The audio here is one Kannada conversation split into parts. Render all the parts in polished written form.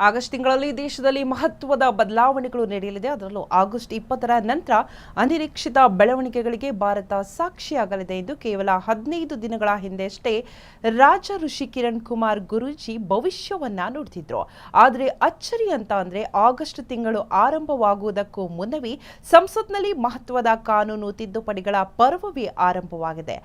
ಆಗಸ್ಟ್ ತಿಂಗಳಲ್ಲಿ ದೇಶದಲ್ಲಿ ಮಹತ್ವದ ಬದಲಾವಣೆಗಳು ನಡೆಯಲಿದೆ. ಅದರಲ್ಲೂ ಆಗಸ್ಟ್ 20ರ ನಂತರ ಅನಿರೀಕ್ಷಿತ ಬೆಳವಣಿಗೆಗಳಿಗೆ ಭಾರತ ಸಾಕ್ಷಿಯಾಗಲಿದೆ ಎಂದು ಕೇವಲ 15 ದಿನಗಳ ಹಿಂದೆಯಷ್ಟೇ ರಾಜ ಋಷಿ ಕಿರಣ್ ಕುಮಾರ್ ಗುರೂಜಿ ಭವಿಷ್ಯವನ್ನ ನುಡಿದಿದ್ರು. ಆದರೆ ಅಚ್ಚರಿ ಅಂತ ಅಂದ್ರೆ ಆಗಸ್ಟ್ ತಿಂಗಳು ಆರಂಭವಾಗುವುದಕ್ಕೂ ಮುನ್ನವೇ ಸಂಸತ್ನಲ್ಲಿ ಮಹತ್ವದ ಕಾನೂನು ತಿದ್ದುಪಡಿಗಳ ಪರ್ವವೇ ಆರಂಭವಾಗಿದೆ.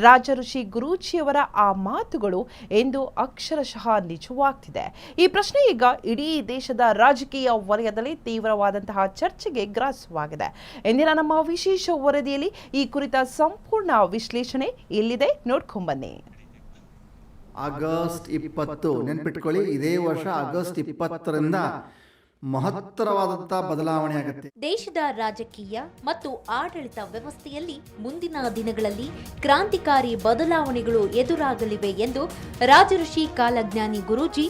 ರಾಜ ಋಷಿ ಗುರೂಜಿಯವರ ಆ ಮಾತುಗಳು ಎಂದು ಅಕ್ಷರಶಃ ನಿಜವಾಗ್ತಿದೆ. ಈ ಪ್ರಶ್ನೆ ಈಗ ಇಡೀ ದೇಶದ ರಾಜಕೀಯ ವಲಯದಲ್ಲಿ ತೀವ್ರವಾದಂತಹ ಚರ್ಚೆಗೆ ಗ್ರಾಸವಾಗಿದೆ. ಇಂದಿನ ನಮ್ಮ ವಿಶೇಷ ವರದಿಯಲ್ಲಿ ಈ ಕುರಿತ ಸಂಪೂರ್ಣ ವಿಶ್ಲೇಷಣೆ ಇಲ್ಲಿದೆ, ನೋಡ್ಕೊಂಬನ್ನಿ. ಆಗಸ್ಟ್ 20 ನೆನ್ಪಿಟ್ಕೊಳ್ಳಿ, ಇದೇ ವರ್ಷ ಆಗಸ್ಟ್ 20ರಿಂದ ಮಹತ್ತರವಾದಂತಹ ಬದಲಾವಣೆ ಆಗುತ್ತೆ. ದೇಶದ ರಾಜಕೀಯ ಮತ್ತು ಆಡಳಿತ ವ್ಯವಸ್ಥೆಯಲ್ಲಿ ಮುಂದಿನ ದಿನಗಳಲ್ಲಿ ಕ್ರಾಂತಿಕಾರಿ ಬದಲಾವಣೆಗಳು ಎದುರಾಗಲಿವೆ ಎಂದು ರಾಜಋಷಿ ಕಾಲಜ್ಞಾನಿ ಗುರೂಜಿ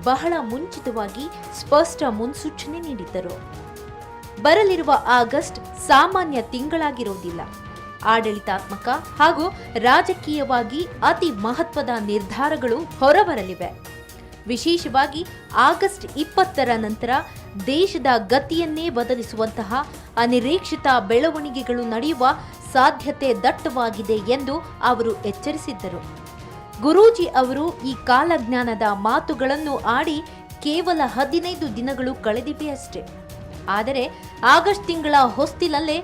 ಬಹಳ ಮುಂಚಿತವಾಗಿ ಸ್ಪಷ್ಟ ಮುನ್ಸೂಚನೆ ನೀಡಿದ್ದರು. ಬರಲಿರುವ ಆಗಸ್ಟ್ ಸಾಮಾನ್ಯ ತಿಂಗಳಾಗಿರುವುದಿಲ್ಲ. ಆಡಳಿತಾತ್ಮಕ ಹಾಗೂ ರಾಜಕೀಯವಾಗಿ ಅತಿ ಮಹತ್ವದ ನಿರ್ಧಾರಗಳು ಹೊರಬರಲಿವೆ. ವಿಶೇಷವಾಗಿ ಆಗಸ್ಟ್ 20ರ ನಂತರ ದೇಶದ ಗತಿಯನ್ನೇ ಬದಲಿಸುವಂತಹ ಅನಿರೀಕ್ಷಿತ ಬೆಳವಣಿಗೆಗಳು ನಡೆಯುವ ಸಾಧ್ಯತೆ ದಟ್ಟವಾಗಿದೆ ಎಂದು ಅವರು ಎಚ್ಚರಿಸಿದ್ದರು. ಗುರೂಜಿ ಅವರು ಈ ಕಾಲಜ್ಞಾನದ ಮಾತುಗಳನ್ನು ಆಡಿ ಕೇವಲ 15 ದಿನಗಳು ಕಳೆದಿವೆಯಷ್ಟೇ. ಆದರೆ ಆಗಸ್ಟ್ ತಿಂಗಳ ಹೊಸ್ತಿಲಲ್ಲೇ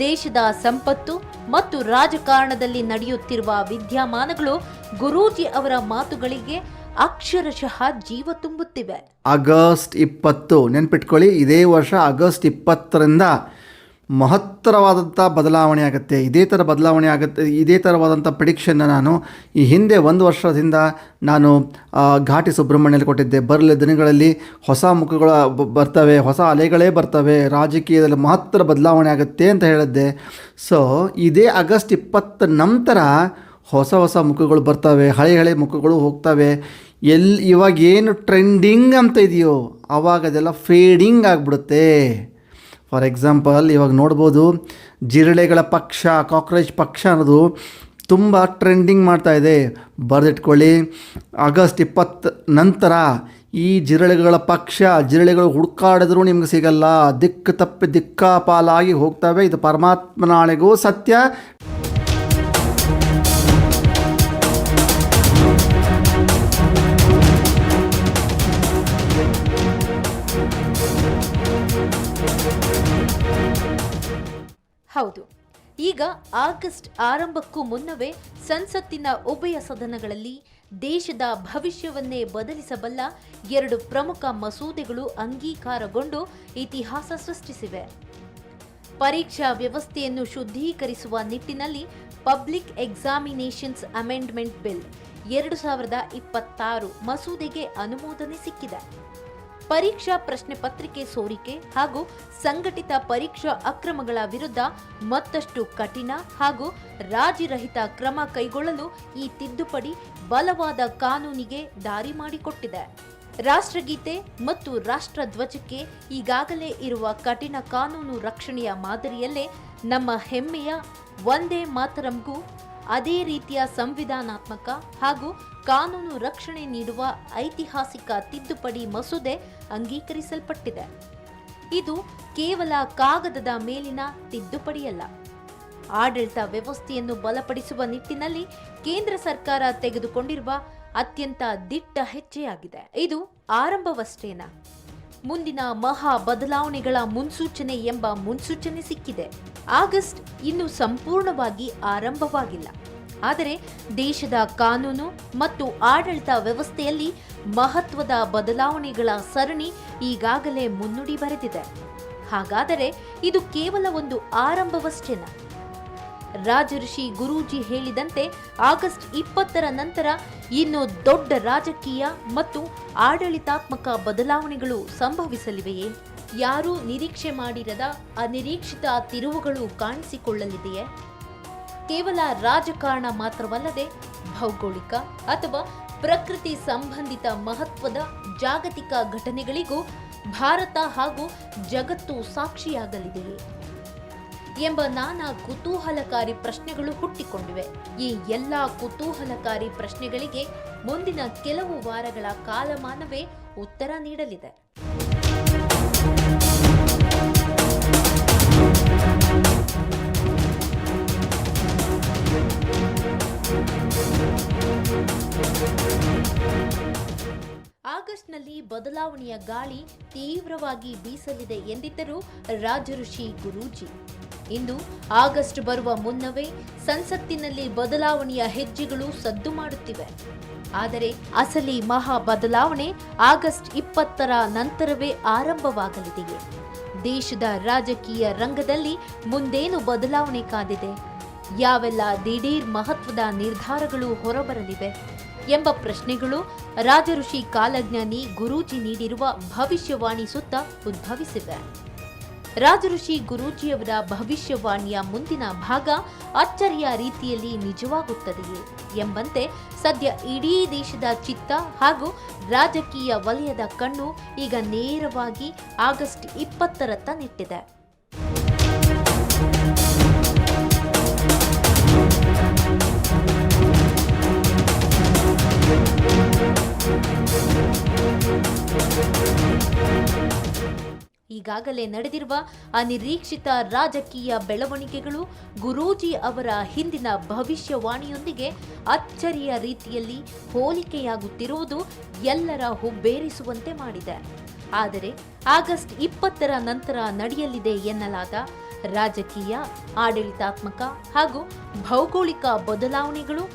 ದೇಶದ ಸಂಪತ್ತು ಮತ್ತು ರಾಜಕಾರಣದಲ್ಲಿ ನಡೆಯುತ್ತಿರುವ ವಿದ್ಯಮಾನಗಳು ಗುರೂಜಿ ಅವರ ಮಾತುಗಳಿಗೆ ಅಕ್ಷರಶಃ ಜೀವ ತುಂಬುತ್ತಿವೆ. ಆಗಸ್ಟ್ 20 ನೆನ್ಪಿಟ್ಕೊಳ್ಳಿ, ಇದೇ ವರ್ಷ ಆಗಸ್ಟ್ 20ರಿಂದ ಮಹತ್ತರವಾದಂಥ ಬದಲಾವಣೆ ಆಗುತ್ತೆ. ಇದೇ ಥರವಾದಂಥ ಪ್ರಿಡಿಕ್ಷನ್ನ ನಾನು ಈ ಹಿಂದೆ 1 ವರ್ಷದಿಂದ ನಾನು ಘಾಟಿ ಸುಬ್ರಹ್ಮಣ್ಯಲ್ಲಿ ಕೊಟ್ಟಿದ್ದೆ. ಬರಲಿದ್ದ ದಿನಗಳಲ್ಲಿ ಹೊಸ ಮುಖಗಳು ಬರ್ತವೆ, ಹೊಸ ಅಲೆಗಳೇ ಬರ್ತವೆ, ರಾಜಕೀಯದಲ್ಲಿ ಮಹತ್ತರ ಬದಲಾವಣೆ ಆಗುತ್ತೆ ಅಂತ ಹೇಳಿದ್ದೆ. ಸೊ ಇದೇ ಆಗಸ್ಟ್ 20 ನಂತರ ಹೊಸ ಮುಖಗಳು ಬರ್ತವೆ, ಹಳೆ ಮುಖಗಳು ಹೋಗ್ತವೆ. ಇವಾಗ ಏನು ಟ್ರೆಂಡಿಂಗ್ ಅಂತ ಇದೆಯೋ ಆವಾಗ ಅದೆಲ್ಲ ಫೇಡಿಂಗ್ ಆಗಿಬಿಡುತ್ತೆ. ಫಾರ್ ಎಕ್ಸಾಂಪಲ್ ಇವಾಗ ನೋಡ್ಬೋದು, ಜಿರಳೆಗಳ ಪಕ್ಷ, ಕಾಕ್ರೋಚ್ ಪಕ್ಷ ಅನ್ನೋದು ತುಂಬ ಟ್ರೆಂಡಿಂಗ್ ಮಾಡ್ತಾ ಇದೆ. ಬರೆದಿಟ್ಕೊಳ್ಳಿ, ಆಗಸ್ಟ್ 20 ನಂತರ ಈ ಜಿರಳೆಗಳು ಹುಡುಕಾಡಿದ್ರೂ ನಿಮ್ಗೆ ಸಿಗಲ್ಲ, ದಿಕ್ಕು ತಪ್ಪಿ ದಿಕ್ಕಾಪಾಲಾಗಿ ಹೋಗ್ತವೆ. ಇದು ಪರಮಾತ್ಮನಾಳೆಗೂ ಸತ್ಯ. ಹೌದು, ಈಗ ಆಗಸ್ಟ್ ಆರಂಭಕ್ಕೂ ಮುನ್ನವೇ ಸಂಸತ್ತಿನ ಉಭಯ ಸದನಗಳಲ್ಲಿ ದೇಶದ ಭವಿಷ್ಯವನ್ನೇ ಬದಲಿಸಬಲ್ಲ 2 ಪ್ರಮುಖ ಮಸೂದೆಗಳು ಅಂಗೀಕಾರಗೊಂಡು ಇತಿಹಾಸ ಸೃಷ್ಟಿಸಿವೆ. ಪರೀಕ್ಷಾ ವ್ಯವಸ್ಥೆಯನ್ನು ಶುದ್ಧೀಕರಿಸುವ ನಿಟ್ಟಿನಲ್ಲಿ ಪಬ್ಲಿಕ್ ಎಕ್ಸಾಮಿನೇಷನ್ಸ್ ಅಮೆಂಡ್ಮೆಂಟ್ ಬಿಲ್ 2026 ಮಸೂದೆಗೆ ಅನುಮೋದನೆ ಸಿಕ್ಕಿದೆ. ಪರೀಕ್ಷಾ ಪ್ರಶ್ನೆ ಪತ್ರಿಕೆ ಸೋರಿಕೆ ಹಾಗೂ ಸಂಘಟಿತ ಪರೀಕ್ಷಾ ಅಕ್ರಮಗಳ ವಿರುದ್ಧ ಮತ್ತಷ್ಟು ಕಠಿಣ ಹಾಗೂ ರಾಜಿರಹಿತ ಕ್ರಮ ಕೈಗೊಳ್ಳಲು ಈ ತಿದ್ದುಪಡಿ ಬಲವಾದ ಕಾನೂನಿಗೆ ದಾರಿ ಮಾಡಿಕೊಟ್ಟಿದೆ. ರಾಷ್ಟ್ರಗೀತೆ ಮತ್ತು ರಾಷ್ಟ್ರಧ್ವಜಕ್ಕೆ ಈಗಾಗಲೇ ಇರುವ ಕಠಿಣ ಕಾನೂನು ರಕ್ಷಣೆಯ ಮಾದರಿಯಲ್ಲೇ ನಮ್ಮ ಹೆಮ್ಮೆಯ ವಂದೇ ಮಾತರಂಗೂ ಅದೇ ರೀತಿಯ ಸಂವಿಧಾನಾತ್ಮಕ ಹಾಗೂ ಕಾನೂನು ರಕ್ಷಣೆ ನೀಡುವ ಐತಿಹಾಸಿಕ ತಿದ್ದುಪಡಿ ಮಸೂದೆ ಅಂಗೀಕರಿಸಲ್ಪಟ್ಟಿದೆ. ಇದು ಕೇವಲ ಕಾಗದದ ಮೇಲಿನ ತಿದ್ದುಪಡಿಯಲ್ಲ, ಆಡಳಿತ ವ್ಯವಸ್ಥೆಯನ್ನು ಬಲಪಡಿಸುವ ನಿಟ್ಟಿನಲ್ಲಿ ಕೇಂದ್ರ ಸರ್ಕಾರ ತೆಗೆದುಕೊಂಡಿರುವ ಅತ್ಯಂತ ದಿಟ್ಟ ಹೆಜ್ಜೆಯಾಗಿದೆ. ಇದು ಆರಂಭವಷ್ಟೇನಾ? ಮುಂದಿನ ಮಹಾ ಬದಲಾವಣೆಗಳ ಮುನ್ಸೂಚನೆ ಎಂಬ ಮುನ್ಸೂಚನೆ ಸಿಕ್ಕಿದೆ. ಆಗಸ್ಟ್ ಇನ್ನು ಸಂಪೂರ್ಣವಾಗಿ ಆರಂಭವಾಗಿಲ್ಲ, ಆದರೆ ದೇಶದ ಕಾನೂನು ಮತ್ತು ಆಡಳಿತ ವ್ಯವಸ್ಥೆಯಲ್ಲಿ ಮಹತ್ವದ ಬದಲಾವಣೆಗಳ ಸರಣಿ ಈಗಾಗಲೇ ಮುನ್ನುಡಿ ಬರೆದಿದೆ. ಹಾಗಾದರೆ ಇದು ಕೇವಲ ಒಂದು ಆರಂಭವಷ್ಟೇನಾ? ರಾಜಋಷಿ ಗುರೂಜಿ ಹೇಳಿದಂತೆ ಆಗಸ್ಟ್ 20ರ ನಂತರ ಇನ್ನು ದೊಡ್ಡ ರಾಜಕೀಯ ಮತ್ತು ಆಡಳಿತಾತ್ಮಕ ಬದಲಾವಣೆಗಳು ಸಂಭವಿಸಲಿವೆಯೇ? ಯಾರೂ ನಿರೀಕ್ಷೆ ಮಾಡಿರದ ಅನಿರೀಕ್ಷಿತ ತಿರುವುಗಳು ಕಾಣಿಸಿಕೊಳ್ಳಲಿದೆಯೇ? ಕೇವಲ ರಾಜಕಾರಣ ಮಾತ್ರವಲ್ಲದೆ ಭೌಗೋಳಿಕ ಅಥವಾ ಪ್ರಕೃತಿ ಸಂಬಂಧಿತ ಮಹತ್ವದ ಜಾಗತಿಕ ಘಟನೆಗಳಿಗೂ ಭಾರತ ಹಾಗೂ ಜಗತ್ತು ಸಾಕ್ಷಿಯಾಗಲಿದೆಯೇ? ಎಂಬ ನಾನಾ ಕುತೂಹಲಕಾರಿ ಪ್ರಶ್ನೆಗಳು ಹುಟ್ಟಿಕೊಂಡಿವೆ. ಈ ಎಲ್ಲಾ ಕುತೂಹಲಕಾರಿ ಪ್ರಶ್ನೆಗಳಿಗೆ ಮುಂದಿನ ಕೆಲವು ವಾರಗಳ ಕಾಲಮಾನವೇ ಉತ್ತರ ನೀಡಲಿದೆ. ಆಗಸ್ಟ್ನಲ್ಲಿ ಬದಲಾವಣೆಯ ಗಾಳಿ ತೀವ್ರವಾಗಿ ಬೀಸಲಿದೆ ಎಂದಿದ್ದರು ರಾಜಋಷಿ ಗುರೂಜಿ. ಇಂದು ಆಗಸ್ಟ್ ಬರುವ ಮುನ್ನವೇ ಸಂಸತ್ತಿನಲ್ಲಿ ಬದಲಾವಣೆಯ ಹೆಜ್ಜೆಗಳು ಸದ್ದು ಮಾಡುತ್ತಿವೆ. ಆದರೆ ಅಸಲಿ ಮಹಾ ಬದಲಾವಣೆ ಆಗಸ್ಟ್ 20ರ ನಂತರವೇ ಆರಂಭವಾಗಲಿದೆಯೇ? ದೇಶದ ರಾಜಕೀಯ ರಂಗದಲ್ಲಿ ಮುಂದೇನು ಬದಲಾವಣೆ ಕಾದಿದೆ? ಯಾವೆಲ್ಲ ದಿಢೀರ್ ಮಹತ್ವದ ನಿರ್ಧಾರಗಳು ಹೊರಬರಲಿವೆ ಎಂಬ ಪ್ರಶ್ನೆಗಳು ರಾಜಋಷಿ ಕಾಲಜ್ಞಾನಿ ಗುರೂಜಿ ನೀಡಿರುವ ಭವಿಷ್ಯವಾಣಿ ಸುತ್ತ ಉದ್ಭವಿಸಿವೆ. ರಾಜಋಷಿ ಗುರೂಜಿಯವರ ಭವಿಷ್ಯವಾಣಿಯ ಮುಂದಿನ ಭಾಗ ಅಚ್ಚರಿಯ ರೀತಿಯಲ್ಲಿ ನಿಜವಾಗುತ್ತದೆಯೇ ಎಂಬಂತೆ ಸದ್ಯ ಇಡೀ ದೇಶದ ಚಿತ್ತ ಹಾಗೂ ರಾಜಕೀಯ ವಲಯದ ಕಣ್ಣು ಈಗ ನೇರವಾಗಿ ಆಗಸ್ಟ್ 20ರತ್ತ ನೆಟ್ಟಿದೆ. ಈಗಾಗಲೇ ನಡೆದಿರುವ ಅನಿರೀಕ್ಷಿತ ರಾಜಕೀಯ ಬೆಳವಣಿಗೆಗಳು ಗುರೂಜಿ ಅವರ ಹಿಂದಿನ ಭವಿಷ್ಯವಾಣಿಯೊಂದಿಗೆ ಅಚ್ಚರಿಯ ರೀತಿಯಲ್ಲಿ ಹೋಲಿಕೆಯಾಗುತ್ತಿರುವುದು ಎಲ್ಲರ ಹುಬ್ಬೇರಿಸುವಂತೆ ಮಾಡಿದೆ. ಆದರೆ ಆಗಸ್ಟ್ 20ರ ನಂತರ ನಡೆಯಲಿದೆ ಎನ್ನಲಾದ ರಾಜಕೀಯ, ಆಡಳಿತಾತ್ಮಕ ಹಾಗೂ ಭೌಗೋಳಿಕ ಬದಲಾವಣೆಗಳು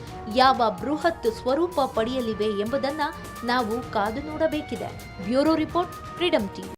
ಯಾವ ಬೃಹತ್ ಸ್ವರೂಪ ಪಡೆಯಲಿವೆ ಎಂಬುದನ್ನು ನಾವು ಕಾದು ನೋಡಬೇಕಿದೆ. Bureau report, freedom TV.